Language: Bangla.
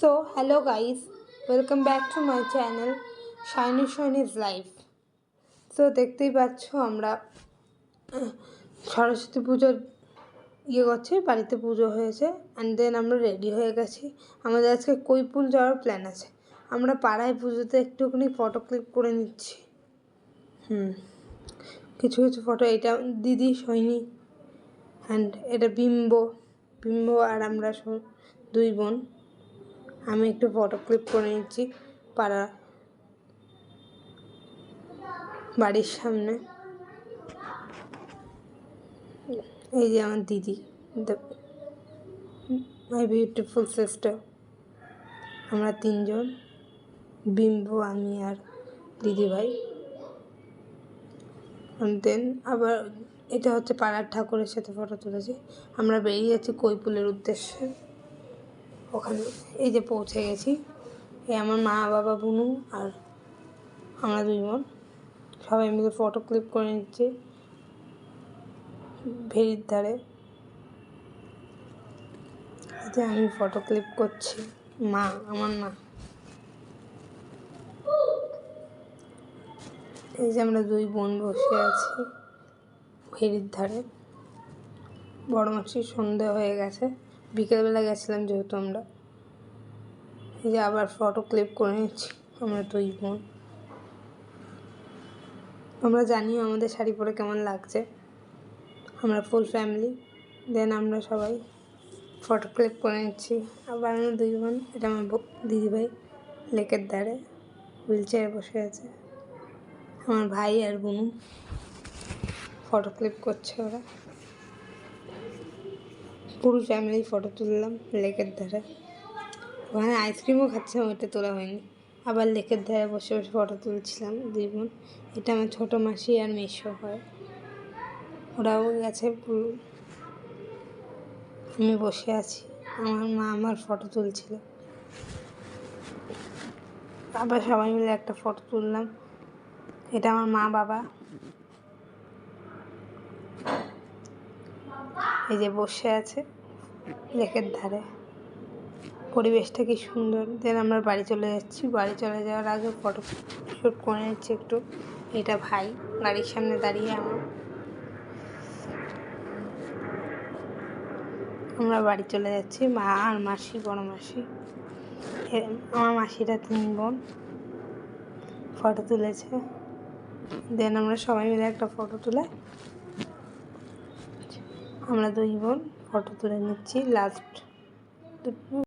So, hello guys, welcome back to my channel Shiny Life. So, দেখতেই পাচ্ছ আমরা সরস্বতী পুজোর করছি, বাড়িতে পুজো হয়েছে অ্যান্ড দেন আমরা রেডি হয়ে গেছি। আমাদের আজকে কৈপুল যাওয়ার প্ল্যান আছে। আমরা পাড়ায় পুজোতে একটুখানি ফটো ক্লিক করে নিচ্ছি। কিছু কিছু ফটো, এটা দিদি সৈনী অ্যান্ড এটা বিম্ব আর আমরা দুই বোন। আমি একটু ফটো ক্লিক করে নিচ্ছি বাড়ির সামনে। এই যে আমার দিদি, মাই বিউটিফুল সিস্টার। আমরা তিনজন, বিম্ব, আমি আর দিদিভাই। দেন আবার এটা হচ্ছে পাড়ার ঠাকুরের সাথে ফটো তুলেছি। আমরা বেরিয়ে যাচ্ছি কৈপুলের উদ্দেশ্যে। ওখানে এই যে পৌঁছে গেছি। এই আমার মা, বাবা, বুনু আর আমরা দুই বোন সবাই মিলে ফটো ক্লিক করে নিচ্ছি ভেরির ধারে। যে আমি ফটো ক্লিক করছি, আমার মা। এই যে আমরা দুই বোন বসে আছি ভেরির ধারে। বড় মাসির সন্ধে হয়ে গেছে, বিকেলবেলা গেছিলাম যেহেতু আমরা। এই যে আবার ফটো ক্লিক করে নিচ্ছি আমরা দুই বোন। আমরা জানিও আমাদের শাড়ি পরে কেমন লাগছে। আমরা ফুল ফ্যামিলি। দেন আমরা সবাই ফটো ক্লিক করে নিচ্ছি। আবার আমরা দুই বোন, এটা আমার দিদিভাই লেকের ধারে হুইল চেয়ারে বসে আছে। আমার ভাই আর বোনু ফটো ক্লিক করছে। ওরা পুরো ফ্যামিলি ফটো তুললাম লেকের ধারে। ওখানে আইসক্রিমও খাচ্ছিলাম, ওইটা তোলা হয়নি। আবার লেকের ধারে বসে বসে ফটো তুলছিলাম দুই বোন। এটা আমার ছোটো মাসি আর মেসো হয়, ওরাও গেছে। পুরো আমি বসে আছি, আমার মা আমার ফটো তুলছিল। আবার সবাই মিলে একটা ফটো তুললাম। এটা আমার মা, বাবা এই যে বসে আছে লেকের ধারে। পরিবেশটা কি সুন্দর। দেন আমরা বাড়ি চলে যাচ্ছি। বাড়ি চলে যাওয়ার আগে ফটো শ্যুট করে নিচ্ছি একটু। এটা ভাই গাড়ির সামনে দাঁড়িয়ে আমরা বাড়ি চলে যাচ্ছি। মা আর মাসি, বড় মাসি, আমার মাসিরা তিন বোন ফটো তুলেছে। দেন আমরা সবাই মিলে একটা ফটো তুলে আমরা দুই বোন ফটো তুলে নিচ্ছি লাস্ট।